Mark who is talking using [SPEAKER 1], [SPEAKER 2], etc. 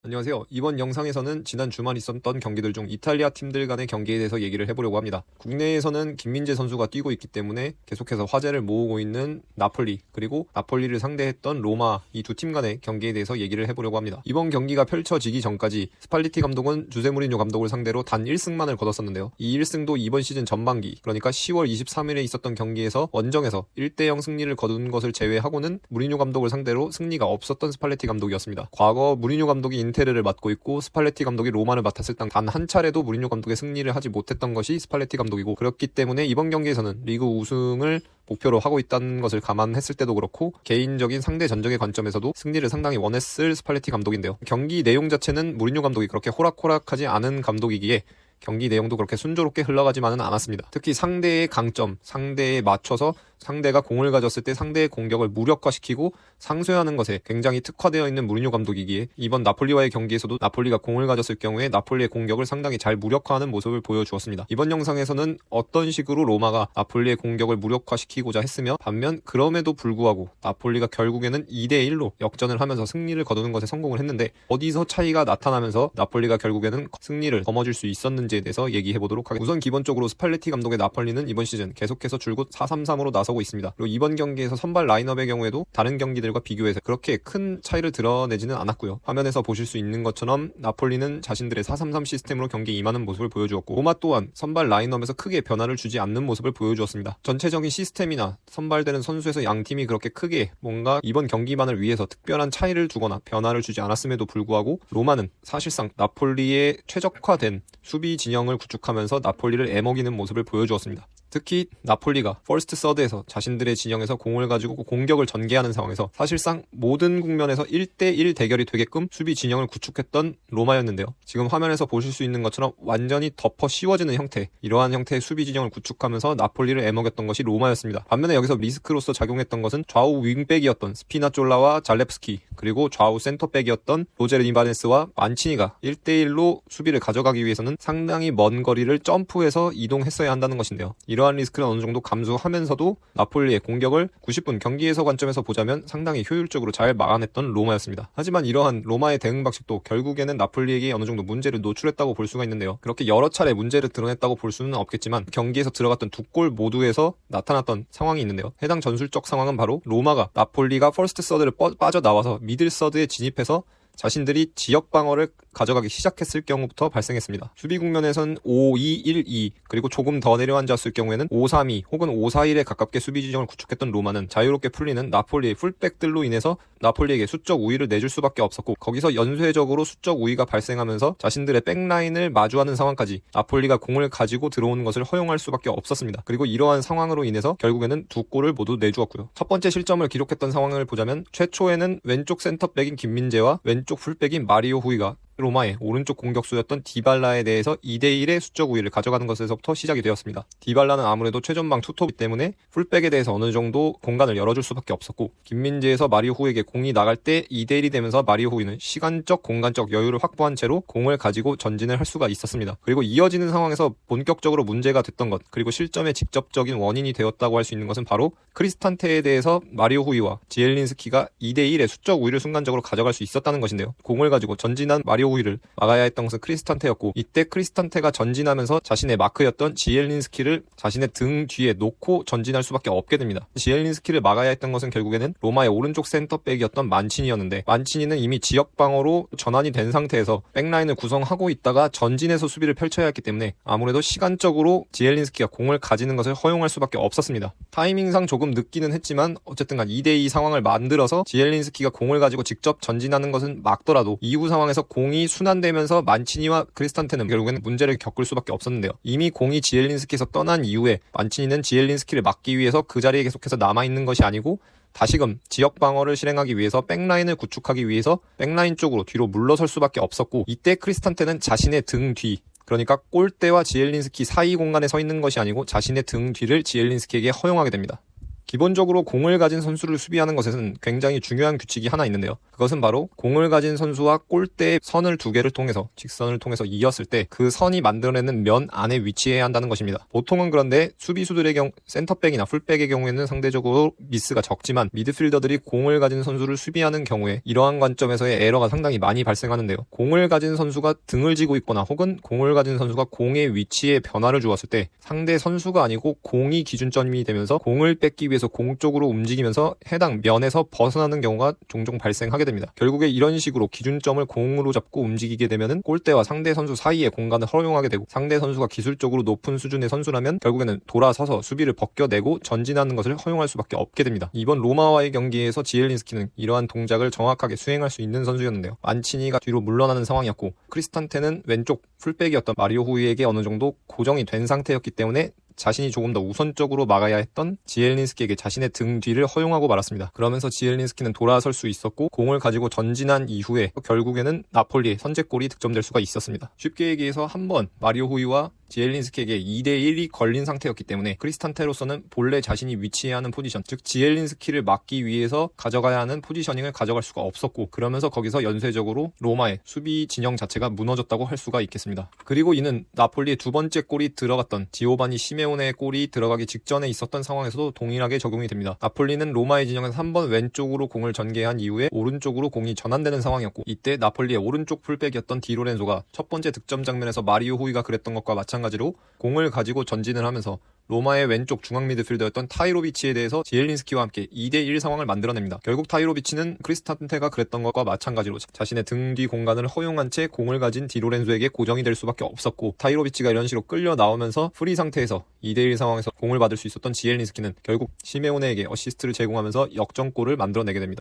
[SPEAKER 1] 안녕하세요. 이번 영상에서는 지난 주말 있었던 경기들 중 이탈리아 팀들 간의 경기에 대해서 얘기를 해보려고 합니다. 국내에서는 김민재 선수가 뛰고 있기 때문에 계속해서 화제를 모으고 있는 나폴리, 그리고 나폴리를 상대했던 로마, 이 두 팀 간의 경기에 대해서 얘기를 해보려고 합니다. 이번 경기가 펼쳐지기 전까지 스팔리티 감독은 주세 무리뉴 감독을 상대로 단 1승만을 거뒀었는데요. 이 1승도 이번 시즌 전반기, 그러니까 10월 23일에 있었던 경기에서 원정에서 1대0 승리를 거둔 것을 제외하고는 무리뉴 감독을 상대로 승리가 없었던 스팔레티 감독이었습니다. 과거 무리뉴 감독이 인테르를 맡고 있고 스팔레티 감독이 로마를 맡았을 단 한 차례도 무리뉴 감독의 승리를 하지 못했던 것이 스팔레티 감독이고, 그렇기 때문에 이번 경기에서는 리그 우승을 목표로 하고 있다는 것을 감안했을 때도 그렇고 개인적인 상대 전적의 관점에서도 승리를 상당히 원했을 스팔레티 감독인데요. 경기 내용 자체는 무리뉴 감독이 그렇게 호락호락하지 않은 감독이기에 경기 내용도 그렇게 순조롭게 흘러가지만은 않았습니다. 특히 상대의 강점, 상대에 맞춰서 상대가 공을 가졌을 때 상대의 공격을 무력화시키고 상쇄하는 것에 굉장히 특화되어 있는 무리뉴 감독이기에 이번 나폴리와의 경기에서도 나폴리가 공을 가졌을 경우에 나폴리의 공격을 상당히 잘 무력화하는 모습을 보여주었습니다. 이번 영상에서는 어떤 식으로 로마가 나폴리의 공격을 무력화시키고자 했으며, 반면 그럼에도 불구하고 나폴리가 결국에는 2대1로 역전을 하면서 승리를 거두는 것에 성공을 했는데 어디서 차이가 나타나면서 나폴리가 결국에는 승리를 거머쥘 수 있었는지에 대해서 얘기해보도록 하겠습니다. 우선 기본적으로 스팔레티 감독의 나폴리는 이번 시즌 계속해서 줄곧 4-3-3으로 나서고 있습니다. 그리고 이번 경기에서 선발 라인업의 경우에도 다른 경기들과 비교해서 그렇게 큰 차이를 드러내지는 않았고요. 화면에서 보실 수 있는 것처럼 나폴리는 자신들의 4-3-3 시스템으로 경기에 임하는 모습을 보여주었고, 로마 또한 선발 라인업에서 크게 변화를 주지 않는 모습을 보여주었습니다. 전체적인 시스템이나 선발되는 선수에서 양 팀이 그렇게 크게 뭔가 이번 경기만을 위해서 특별한 차이를 두거나 변화를 주지 않았음에도 불구하고 로마는 사실상 나폴리에 최적화된 수비 진영을 구축하면서 나폴리를 애먹이는 모습을 보여주었습니다. 특히 나폴리가 퍼스트 서드에서 자신들의 진영에서 공을 가지고 공격을 전개하는 상황에서 사실상 모든 국면에서 1대1 대결이 되게끔 수비 진영을 구축했던 로마였는데요. 지금 화면에서 보실 수 있는 것처럼 완전히 덮어 씌워지는 형태, 이러한 형태의 수비 진영을 구축하면서 나폴리를 애먹였던 것이 로마였습니다. 반면에 여기서 리스크로서 작용했던 것은 좌우 윙백이었던 스피나졸라와 잘렙스키, 그리고 좌우 센터백이었던 로제르 이바네스와 만치니가 1대1로 수비를 가져가기 위해서는 상당히 먼 거리를 점프해서 이동했어야 한다는 것인데요. 이러한 리스크는 어느 정도 감수하면서도 나폴리의 공격을 90분 경기에서 관점에서 보자면 상당히 효율적으로 잘 막아냈던 로마였습니다. 하지만 이러한 로마의 대응 방식도 결국에는 나폴리에게 어느 정도 문제를 노출했다고 볼 수가 있는데요. 그렇게 여러 차례 문제를 드러냈다고 볼 수는 없겠지만 경기에서 들어갔던 두 골 모두에서 나타났던 상황이 있는데요. 해당 전술적 상황은 바로 로마가 나폴리가 퍼스트 서드를 빠져나와서 미들 서드에 진입해서 자신들이 지역 방어를 가져가기 시작했을 경우부터 발생했습니다. 수비 국면에선 5-2-1-2, 그리고 조금 더 내려앉았을 경우에는 5-3-2 혹은 5-4-1에 가깝게 수비 지형을 구축했던 로마는 자유롭게 풀리는 나폴리의 풀백들로 인해서 나폴리에게 수적 우위를 내줄 수밖에 없었고, 거기서 연쇄적으로 수적 우위가 발생하면서 자신들의 백라인을 마주하는 상황까지 나폴리가 공을 가지고 들어오는 것을 허용할 수밖에 없었습니다. 그리고 이러한 상황으로 인해서 결국에는 두 골을 모두 내주었고요. 첫 번째 실점을 기록했던 상황을 보자면 최초에는 왼쪽 센터백인 김민재와 왼쪽 풀백인 마리오 후이가 로마의 오른쪽 공격수였던 디발라에 대해서 2대1의 수적 우위를 가져가는 것에서부터 시작이 되었습니다. 디발라는 아무래도 최전방 투톱이기 때문에 풀백에 대해서 어느 정도 공간을 열어줄 수밖에 없었고, 김민재에서 마리오 후에게 공이 나갈 때 2대1이 되면서 마리오 후이는 시간적 공간적 여유를 확보한 채로 공을 가지고 전진을 할 수가 있었습니다. 그리고 이어지는 상황에서 본격적으로 문제가 됐던 것, 그리고 실점의 직접적인 원인이 되었다고 할 수 있는 것은 바로 크리스탄테에 대해서 마리오 후이와 지엘린스키가 2대1의 수적 우위를 순간적으로 가져갈 수 있었다는 것인데요. 공을 가지고 전진한 마리오 후이를 막아야 했던 것은 크리스탄테였고, 이때 크리스탄테가 전진하면서 자신의 마크였던 지엘린스키를 자신의 등 뒤에 놓고 전진할 수밖에 없게 됩니다. 지엘린스키를 막아야 했던 것은 결국에는 로마의 오른쪽 센터백이었던 만치니였는데, 만치니는 이미 지역 방어로 전환이 된 상태에서 백라인을 구성하고 있다가 전진해서 수비를 펼쳐야 했기 때문에 아무래도 시간적으로 지엘린스키가 공을 가지는 것을 허용할 수밖에 없었습니다. 타이밍상 조금 늦기는 했지만 어쨌든 간 2대2 상황을 만들어서 지엘린스키가 공을 가지고 직접 전진하는 것은 막더라도 이후 상황에서 공이 순환되면서 만치니와 크리스탄테는 결국에는 문제를 겪을 수밖에 없었는데요. 이미 공이 지엘린스키에서 떠난 이후에 만치니는 지엘린스키를 막기 위해서 그 자리에 계속해서 남아있는 것이 아니고 다시금 지역 방어를 실행하기 위해서 백라인을 구축하기 위해서 백라인 쪽으로 뒤로 물러설 수밖에 없었고, 이때 크리스탄테는 자신의 등 뒤, 그러니까 골대와 지엘린스키 사이 공간에 서 있는 것이 아니고 자신의 등 뒤를 지엘린스키에게 허용하게 됩니다. 기본적으로 공을 가진 선수를 수비하는 것에는 굉장히 중요한 규칙이 하나 있는데요. 그것은 바로 공을 가진 선수와 골대의 선을 두 개를 통해서 직선을 통해서 이었을 때 그 선이 만들어내는 면 안에 위치해야 한다는 것입니다. 보통은 그런데 수비수들의 경우 센터백이나 풀백의 경우에는 상대적으로 미스가 적지만 미드필더들이 공을 가진 선수를 수비하는 경우에 이러한 관점에서의 에러가 상당히 많이 발생하는데요. 공을 가진 선수가 등을 지고 있거나 혹은 공을 가진 선수가 공의 위치에 변화를 주었을 때 상대 선수가 아니고 공이 기준점이 되면서 공을 뺏기 위해서 공 쪽으로 움직이면서 해당 면에서 벗어나는 경우가 종종 발생하게 됩니다. 결국에 이런 식으로 기준점을 공으로 잡고 움직이게 되면은 골대와 상대 선수 사이에 공간을 허용하게 되고 상대 선수가 기술적으로 높은 수준의 선수라면 결국에는 돌아서서 수비를 벗겨내고 전진하는 것을 허용할 수밖에 없게 됩니다. 이번 로마와의 경기에서 지엘린스키는 이러한 동작을 정확하게 수행할 수 있는 선수였는데요. 만치니가 뒤로 물러나는 상황이었고 크리스탄테는 왼쪽 풀백이었던 마리오 후이에게 어느 정도 고정이 된 상태였기 때문에 자신이 조금 더 우선적으로 막아야 했던 지엘린스키에게 자신의 등 뒤를 허용하고 말았습니다. 그러면서 지엘린스키는 돌아설 수 있었고 공을 가지고 전진한 이후에 결국에는 나폴리의 선제골이 득점될 수가 있었습니다. 쉽게 얘기해서 한번 마리오 후이와 지엘린스키에게 2대1이 걸린 상태였기 때문에 크리스탄테로서는 본래 자신이 위치해야 하는 포지션, 즉 지엘린스키를 막기 위해서 가져가야 하는 포지셔닝을 가져갈 수가 없었고 그러면서 거기서 연쇄적으로 로마의 수비 진영 자체가 무너졌다고 할 수가 있겠습니다. 그리고 이는 나폴리의 두 번째 골이 들어갔던 지오바니 시메오네의 골이 들어가기 직전에 있었던 상황에서도 동일하게 적용이 됩니다. 나폴리는 로마의 진영에서 한 번 왼쪽으로 공을 전개한 이후에 오른쪽으로 공이 전환되는 상황이었고 이때 나폴리의 오른쪽 풀백이었던 디로렌소가 첫 번째 득점 장면에서 마리오 후이가 그랬던 것과 마찬가지로 공을 가지고 전진을 하면서 로마의 왼쪽 중앙 미드필더였던 타이로비치에 대해서 지엘린스키와 함께 2대1 상황을 만들어냅니다. 결국 타이로비치는 크리스탄테가 그랬던 것과 마찬가지로 자신의 등 뒤 공간을 허용한 채 공을 가진 디로렌소에게 고정이 될 수밖에 없었고 타이로비치가 이런 식으로 끌려 나오면서 프리 상태에서 2대1 상황에서 공을 받을 수 있었던 지엘린스키는 결국 시메오네에게 어시스트를 제공하면서 역전골을 만들어내게 됩니다.